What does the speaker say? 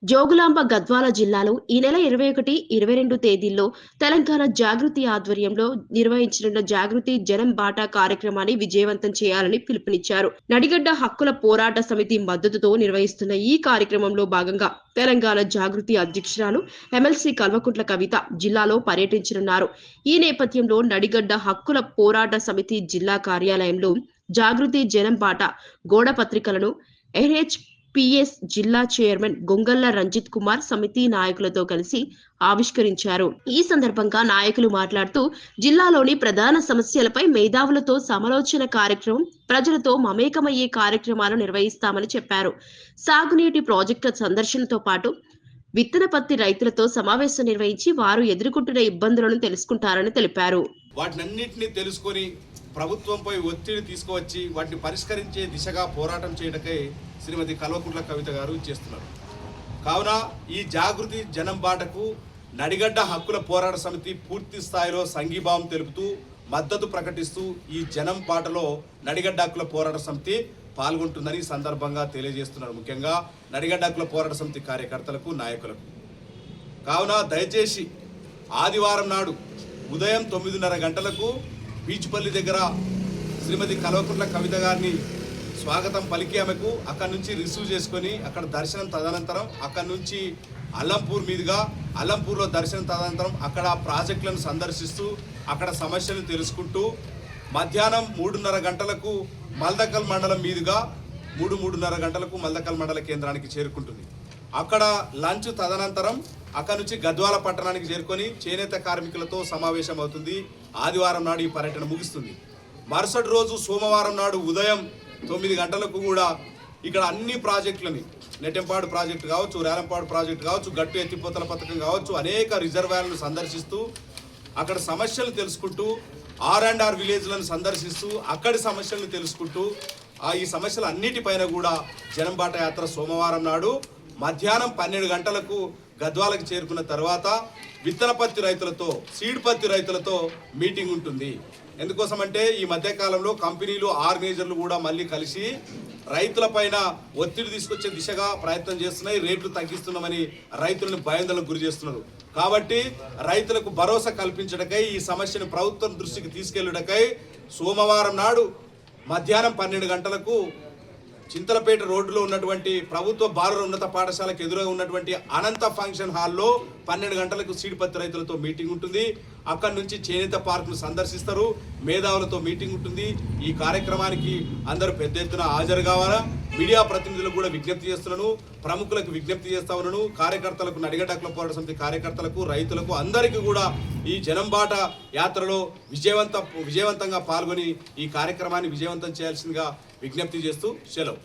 జోగులాంబ గద్వాల జిల్లాలో ఈ నెల 21, 22 తేదీల్లో తెలంగాణ జాగృతి ఆధ్వర్యంలో నిర్వహించనున్న జాగృతి జనం బాటా కార్యక్రమాన్ని విజయవంతం చేయాలని పిలుపునిచ్చారు. నడిగడ్డ హక్కుల పోరాట సమితి మద్దతుతో నిర్వహిస్తున్న ఈ కార్యక్రమంలో భాగంగా తెలంగాణ జాగృతి అధ్యక్షురాలు ఎమ్మెల్సీ కల్వకుంట్ల కవిత జిల్లాలో పర్యటించనున్నారు. ఈ నేపథ్యంలో నడిగడ్డ హక్కుల పోరాట సమితి జిల్లా కార్యాలయంలో జాగృతి జనం బాట గోడ పత్రికలను పిఎస్ జిల్లా చైర్మన్ గొంగళ్ళ రంజిత్ కుమార్ సమితి నాయకులతో కలిసి ఆవిష్కరించారు. ఈ సందర్భంగా నాయకులు మాట్లాడుతూ జిల్లాలోని ప్రధాన సమస్యలపై మేధావులతో సమాలోచన కార్యక్రమం, ప్రజలతో మమేకమయ్యే కార్యక్రమాలు నిర్వహిస్తామని చెప్పారు. సాగునీటి ప్రాజెక్టుల సందర్శనతో పాటు విత్తన పత్తి రైతులతో సమావేశం నిర్వహించి వారు ఎదుర్కొంటున్న ఇబ్బందులను తెలుసుకుంటారని తెలిపారు. వాటినన్నింటినీ తెలుసుకొని ప్రభుత్వంపై ఒత్తిడి తీసుకువచ్చి వాటిని పరిష్కరించే దిశగా పోరాటం చేయడకై శ్రీమతి కల్వకుంట్ల కవిత గారు చేస్తున్నారు. కావున ఈ జాగృతి జనం బాటకు నడిగడ్డ హక్కుల పోరాట సమితి పూర్తి స్థాయిలో సంఘీభావం తెలుపుతూ మద్దతు ప్రకటిస్తూ ఈ జనం బాటలో నడిగడ్డ హక్కుల పోరాట సమితి పాల్గొంటుందని సందర్భంగా తెలియజేస్తున్నారు. ముఖ్యంగా నడిగడ్డ హక్కుల పోరాట సమితి కార్యకర్తలకు, నాయకులకు. కావున దయచేసి ఆదివారం నాడు ఉదయం 9:30 గంటలకు బీచ్పల్లి దగ్గర శ్రీమతి కల్వకుంట్ల కవిత గారిని స్వాగతం పలికి ఆమెకు అక్కడి నుంచి రిసీవ్ చేసుకొని అక్కడ దర్శనం తదనంతరం అక్కడి నుంచి అల్లంపూర్ మీదుగా అల్లంపూర్లో దర్శనం తదనంతరం అక్కడ ప్రాజెక్టులను సందర్శిస్తూ అక్కడ సమస్యలను తెలుసుకుంటూ మధ్యాహ్నం 3:30 గంటలకు మల్దకల్ మండలం మీదుగా 3:30 గంటలకు మల్దకల్ మండల కేంద్రానికి చేరుకుంటుంది. అక్కడ లంచ్ తదనంతరం అక్కడి నుంచి గద్వాల పట్టణానికి చేరుకొని చేనేత కార్మికులతో సమావేశం అవుతుంది. ఆదివారం నాడు ఈ పర్యటన ముగుస్తుంది. మరుసటి రోజు సోమవారం నాడు ఉదయం 9 గంటలకు కూడా ఇక్కడ అన్ని ప్రాజెక్టులని, నెట్టెంపాడు ప్రాజెక్టు కావచ్చు, రేలంపాడు ప్రాజెక్టు కావచ్చు, గట్టు ఎత్తిపోతల పథకం కావచ్చు, అనేక రిజర్వాయర్లను సందర్శిస్తూ అక్కడ సమస్యలు తెలుసుకుంటూ R&R విలేజ్లను సందర్శిస్తూ అక్కడి సమస్యలను తెలుసుకుంటూ ఈ సమస్యలు అన్నిటిపైన కూడా జనం బాట యాత్ర సోమవారం నాడు మధ్యాహ్నం 12 గంటలకు గద్వాలకు చేరుకున్న తర్వాత విత్తన పత్తి రైతులతో, సీడ్ పత్తి రైతులతో మీటింగ్ ఉంటుంది. ఎందుకోసమంటే ఈ మధ్యకాలంలో కంపెనీలు, ఆర్గనైజర్లు కూడా మళ్ళీ కలిసి రైతులపైన ఒత్తిడి తీసుకొచ్చే దిశగా ప్రయత్నం చేస్తున్నాయి. రేట్లు తగ్గిస్తున్నామని రైతులను భయాందోళనకు గురి చేస్తున్నారు. కాబట్టి రైతులకు భరోసా కల్పించడకై ఈ సమస్యను ప్రభుత్వం దృష్టికి తీసుకెళ్లడకై సోమవారం నాడు మధ్యాహ్నం 12 గంటలకు చింతలపేట రోడ్డులో ఉన్నటువంటి ప్రభుత్వ బాలుర ఉన్నత పాఠశాలకు ఎదురుగా ఉన్నటువంటి అనంత ఫంక్షన్ హాల్లో 12 గంటలకు సీడ్ పత్తి రైతులతో మీటింగ్ ఉంటుంది. అక్కడి నుంచి చేనేత పార్కును సందర్శిస్తారు. మేధావులతో మీటింగ్ ఉంటుంది. ఈ కార్యక్రమానికి అందరూ పెద్ద ఎత్తున హాజరు కావాలా. మీడియా ప్రతినిధులకు కూడా విజ్ఞప్తి చేస్తున్నాను, ప్రముఖులకు విజ్ఞప్తి చేస్తా ఉన్నాను. కార్యకర్తలకు, నడిగడ్డ హక్కుల పోరాట సమితి కార్యకర్తలకు, రైతులకు అందరికీ కూడా ఈ జనం బాట యాత్రలో విజయవంతంగా పాల్గొని ఈ కార్యక్రమాన్ని విజయవంతం చేయాల్సిందిగా విజ్ఞప్తి చేస్తూ సెలవు.